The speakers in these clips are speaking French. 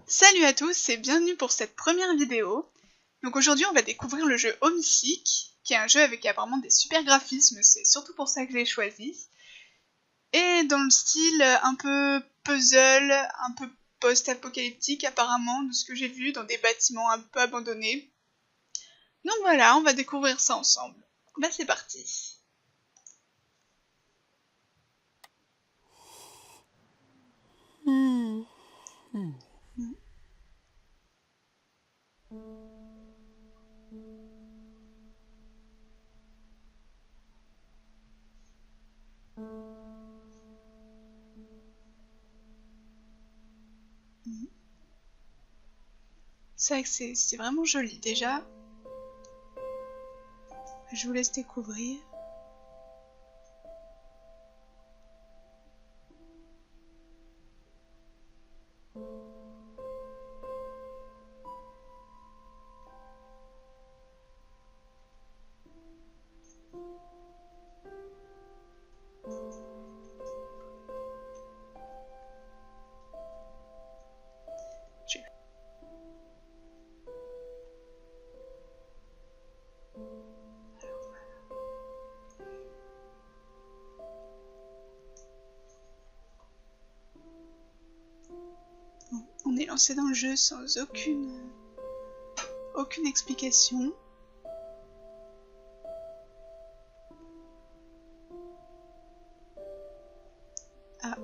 Salut à tous et bienvenue pour cette première vidéo. Donc aujourd'hui on va découvrir le jeu Homesick, qui est un jeu avec apparemment des super graphismes, c'est surtout pour ça que je l'ai choisi. Et dans le style un peu puzzle, un peu post-apocalyptique apparemment, de ce que j'ai vu, dans des bâtiments un peu abandonnés. Donc voilà, on va découvrir ça ensemble. Bah c'est parti. C'est vrai que c'est vraiment joli déjà. Je vous laisse découvrir. On est lancé dans le jeu sans aucune explication. Ah.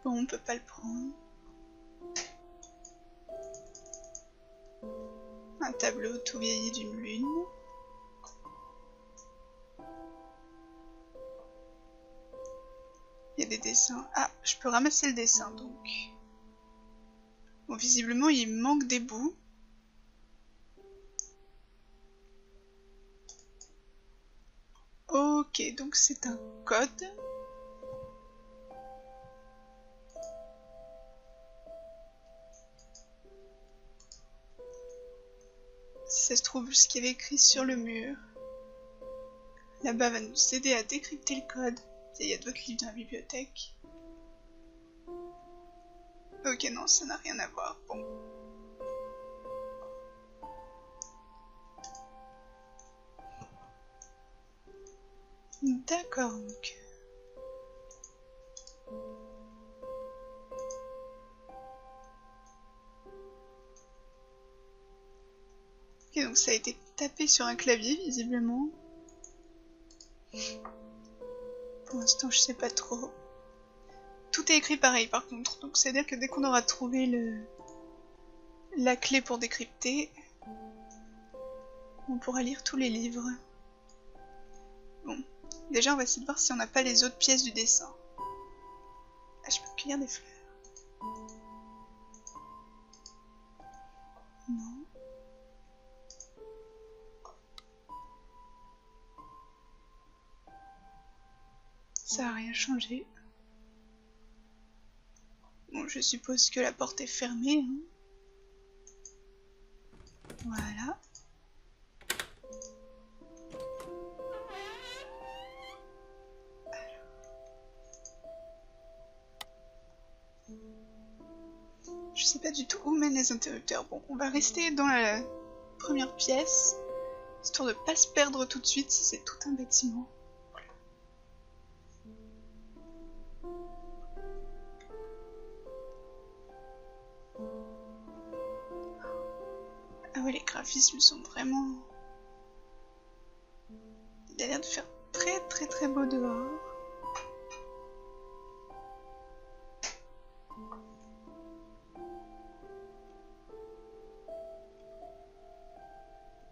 Bon, on peut pas le prendre. Un tableau tout vieilli d'une lune. Il y a des dessins. Ah, je peux ramasser le dessin donc. Bon, visiblement il manque des bouts. Ok, donc c'est un code. Si ça se trouve, ce qu'il y avait écrit sur le mur là-bas va nous aider à décrypter le code. Il y a d'autres livres dans la bibliothèque. Ok, non, ça n'a rien à voir. Bon. D'accord, donc. Ok, donc ça a été tapé sur un clavier, visiblement. Pour l'instant, je sais pas trop. Tout est écrit pareil, par contre. Donc, c'est-à-dire que dès qu'on aura trouvé la clé pour décrypter, on pourra lire tous les livres. Bon. Déjà, on va essayer de voir si on n'a pas les autres pièces du dessin. Ah, je peux cueillir des fleurs. Non. Ça a rien changé. Bon, je suppose que la porte est fermée. Hein. Voilà. Je sais pas du tout où mènent les interrupteurs. Bon, on va rester dans la première pièce, histoire de pas se perdre tout de suite si c'est tout un bâtiment. Ah ouais, les graphismes sont vraiment... Il a l'air de faire très très très beau dehors.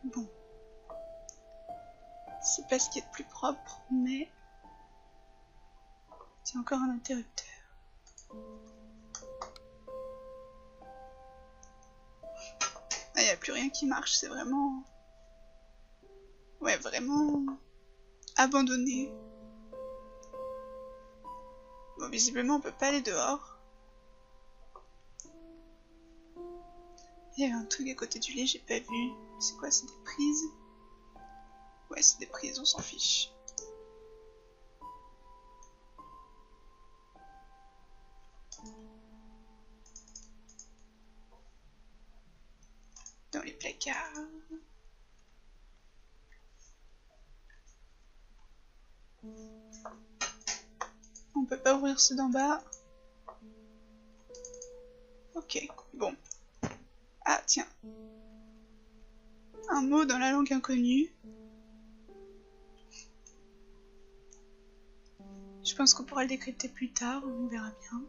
Bon. C'est pas ce qui est de plus propre, mais... C'est encore un interrupteur. Ah, y a plus rien qui marche, c'est vraiment... Ouais, vraiment... abandonné. Bon, visiblement, on peut pas aller dehors. Il y avait un truc à côté du lit, j'ai pas vu. C'est quoi, c'est des prises? Ouais, c'est des prises, on s'en fiche. dans les placards. On peut pas ouvrir ceux d'en bas. Ok, bon. Ah, tiens. Un mot dans la langue inconnue. Je pense qu'on pourra le décrypter plus tard, on verra bien.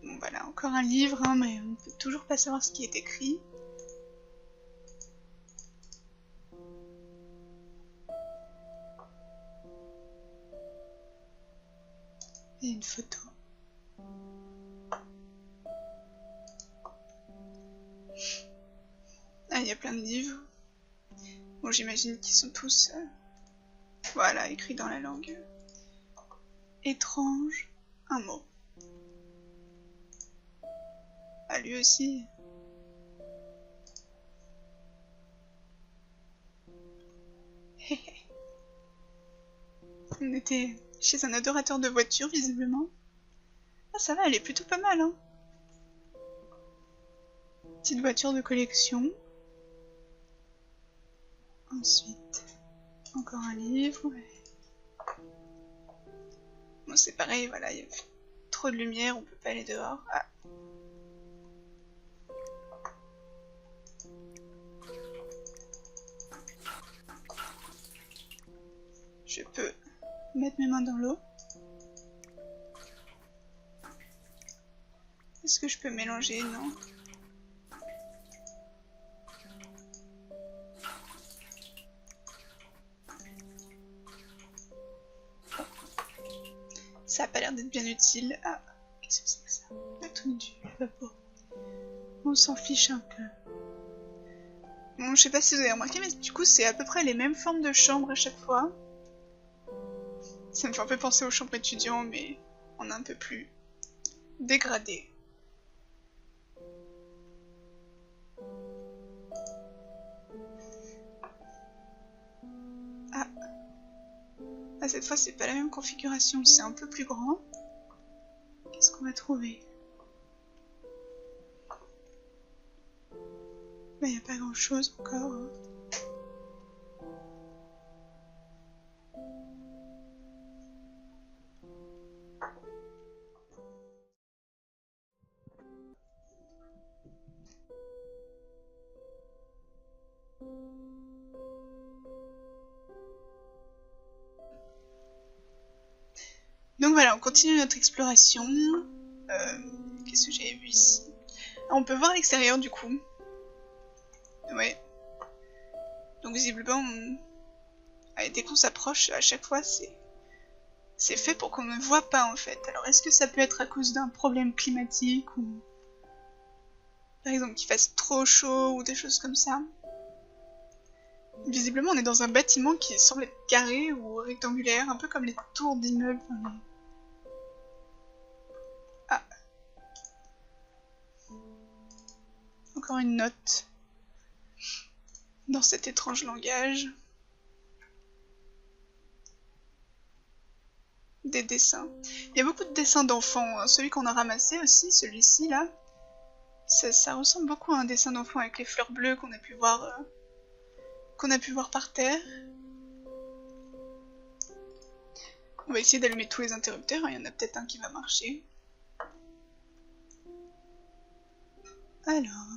Bon voilà, encore un livre, hein, mais on peut toujours pas savoir ce qui est écrit. Et une photo. Ah, il y a plein de livres. Bon, j'imagine qu'ils sont tous, voilà, écrits dans la langue étrange. Un mot. Ah, lui aussi. On était chez un adorateur de voitures, visiblement. Ah, ça va, elle est plutôt pas mal, hein. Petite voiture de collection. Ensuite, encore un livre. Bon, c'est pareil, voilà, il y a trop de lumière, on peut pas aller dehors. Ah. Je peux mettre mes mains dans l'eau. Est-ce que je peux mélanger? Non. Ça a pas l'air d'être bien utile. Ah, qu'est-ce que c'est que ça? La tenue du lavabo. On s'en fiche un peu. Bon, je sais pas si vous avez remarqué, mais du coup, c'est à peu près les mêmes formes de chambres à chaque fois. Ça me fait un peu penser aux chambres étudiants, mais en un peu plus dégradé. Ah. Ah, cette fois, c'est pas la même configuration, c'est un peu plus grand. Qu'est-ce qu'on va trouver? Bah, y a pas grand chose encore. Hein. Donc voilà, on continue notre exploration. Qu'est-ce que j'avais vu ici? Ah, on peut voir l'extérieur du coup. Ouais. Donc visiblement, dès qu'on s'approche, à chaque fois, c'est fait pour qu'on ne voit pas en fait. Alors est-ce que ça peut être à cause d'un problème climatique ou par exemple qu'il fasse trop chaud ou des choses comme ça? Visiblement, on est dans un bâtiment qui semble être carré ou rectangulaire, un peu comme les tours d'immeubles. Ah. Encore une note dans cet étrange langage. Des dessins. Il y a beaucoup de dessins d'enfants. Hein. Celui qu'on a ramassé aussi, celui-ci là, ça ressemble beaucoup à un dessin d'enfant avec les fleurs bleues qu'on a pu voir par terre. On va essayer d'allumer tous les interrupteurs, il y en a peut-être un qui va marcher. Alors,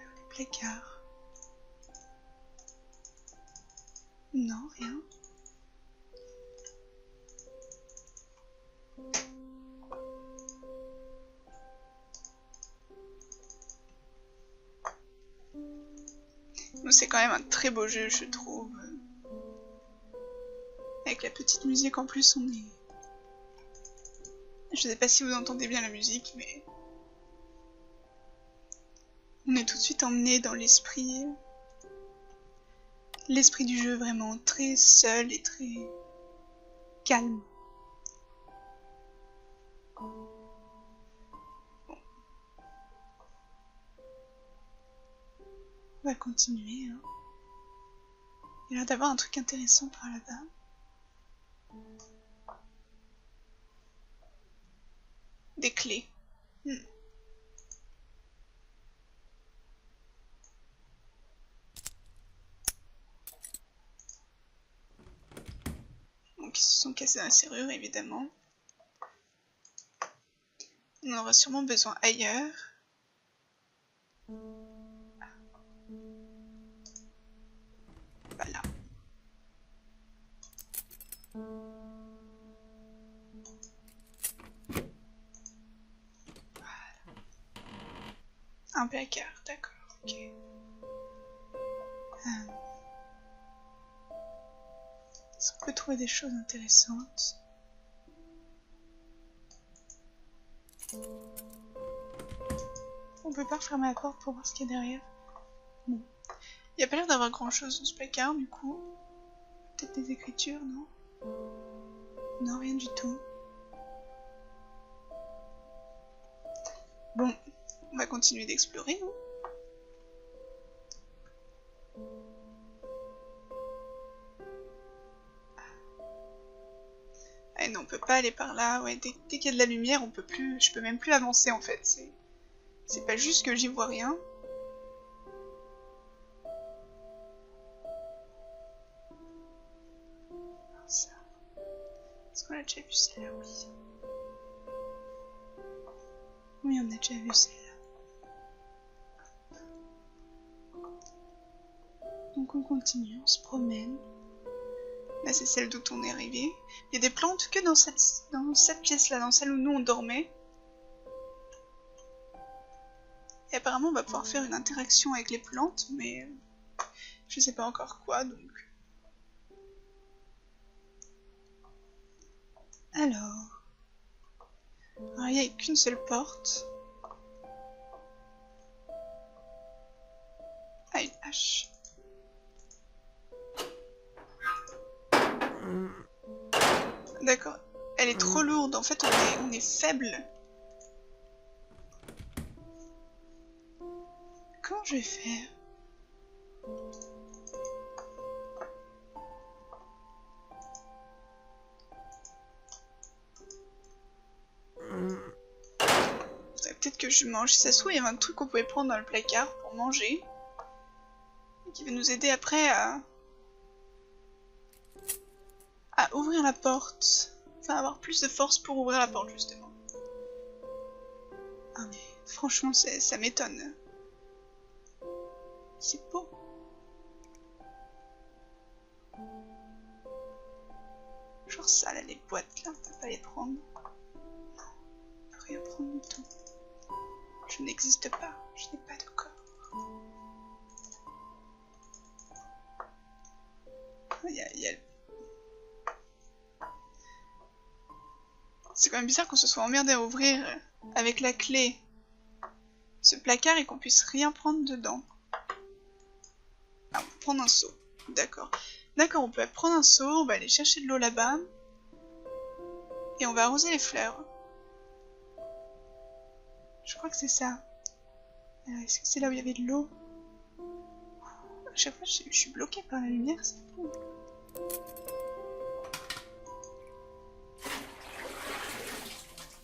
les placards. Non, rien. C'est quand même un très beau jeu, je trouve. Avec la petite musique en plus, on est... Je sais pas si vous entendez bien la musique, mais... On est tout de suite emmené dans l'esprit... L'esprit du jeu, vraiment très seul et très... calme. On va continuer. Hein. Il a l'air d'avoir un truc intéressant par là-bas. Des clés. Donc ils se sont cassés dans la serrure évidemment. On en aura sûrement besoin ailleurs. Voilà. Un placard, d'accord, ok. Est-ce qu'on peut trouver des choses intéressantes? On peut pas refermer la porte pour voir ce qu'il y a derrière? Non. Il n'y a pas l'air d'avoir grand chose dans ce placard du coup. Peut-être des écritures, non? Non, rien du tout. Bon, on va continuer d'explorer, non? Ah non, on peut pas aller par là. Ouais, dès qu'il y a de la lumière, on peut plus. Je peux même plus avancer en fait. C'est pas juste que j'y vois rien. Ça. Est-ce qu'on a déjà vu celle-là? Oui. Oui, on a déjà vu celle-là. Donc on continue, on se promène. Là c'est celle d'où on est arrivé. Il y a des plantes que dans cette pièce-là, dans celle où nous on dormait. Et apparemment on va pouvoir faire une interaction avec les plantes, mais je sais pas encore quoi donc. Alors il n'y a qu'une seule porte. Ah, une hache. D'accord. Elle est trop lourde. En fait, on est faible. Comment je vais faire? Peut-être que je mange. Si ça se trouve, il y avait un truc qu'on pouvait prendre dans le placard pour manger. Et qui va nous aider après à ouvrir la porte. Enfin, avoir plus de force pour ouvrir la porte, justement. Ah mais franchement, ça m'étonne. C'est beau. Genre ça, là, les boîtes, là, on peut pas les prendre. Non, on peut rien prendre du tout. Je n'existe pas, je n'ai pas de corps. C'est quand même bizarre qu'on se soit emmerdé à ouvrir avec la clé ce placard et qu'on puisse rien prendre dedans. Ah, on peut prendre un seau. D'accord. D'accord, on peut prendre un seau, on va aller chercher de l'eau là-bas. Et on va arroser les fleurs. Je crois que c'est ça. Alors, est-ce que c'est là où il y avait de l'eau? À chaque fois, je suis bloquée par la lumière, c'est fou.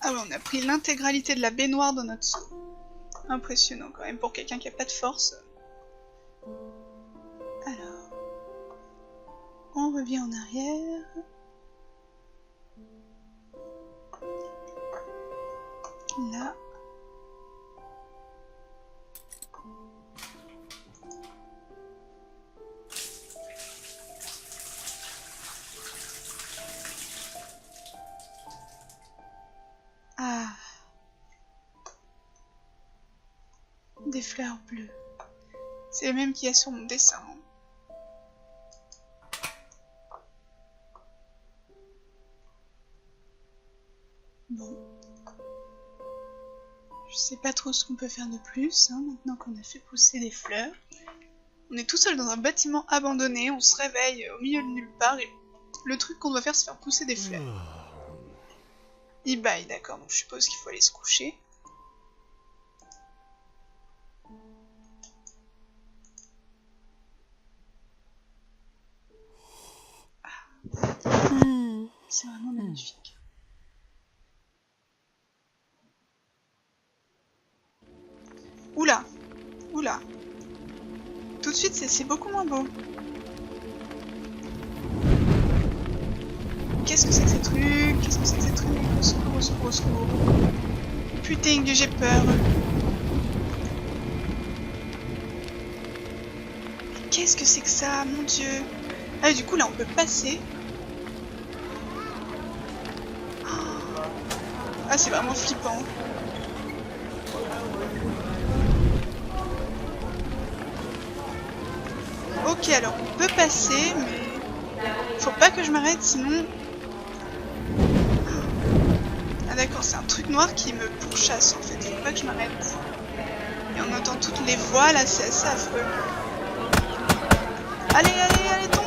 Ah ouais, on a pris l'intégralité de la baignoire dans notre seau. Impressionnant quand même pour quelqu'un qui a pas de force. Alors, on revient en arrière. Là. Ah. Des fleurs bleues. C'est le même qu'il y a sur mon dessin. Bon. Je sais pas trop ce qu'on peut faire de plus, hein, maintenant qu'on a fait pousser des fleurs. On est tout seul dans un bâtiment abandonné, on se réveille au milieu de nulle part et le truc qu'on doit faire c'est faire pousser des fleurs. Il baille, d'accord, donc je suppose qu'il faut aller se coucher. C'est vraiment magnifique. Oula, oula. Tout de suite, c'est beaucoup moins beau. Qu'est-ce que c'est que ces trucs? Qu'est-ce que c'est que ces trucs? Au secours, au secours, au secours. Putain que j'ai peur. Qu'est-ce que c'est que ça? Mon Dieu. Ah, du coup, là, on peut passer. Ah, c'est vraiment flippant. Ok, alors on peut passer, mais faut pas que je m'arrête, sinon... Ah d'accord, c'est un truc noir qui me pourchasse en fait, faut pas que je m'arrête. Et on entend toutes les voix, là, c'est assez affreux. Allez, allez, allez, tombe!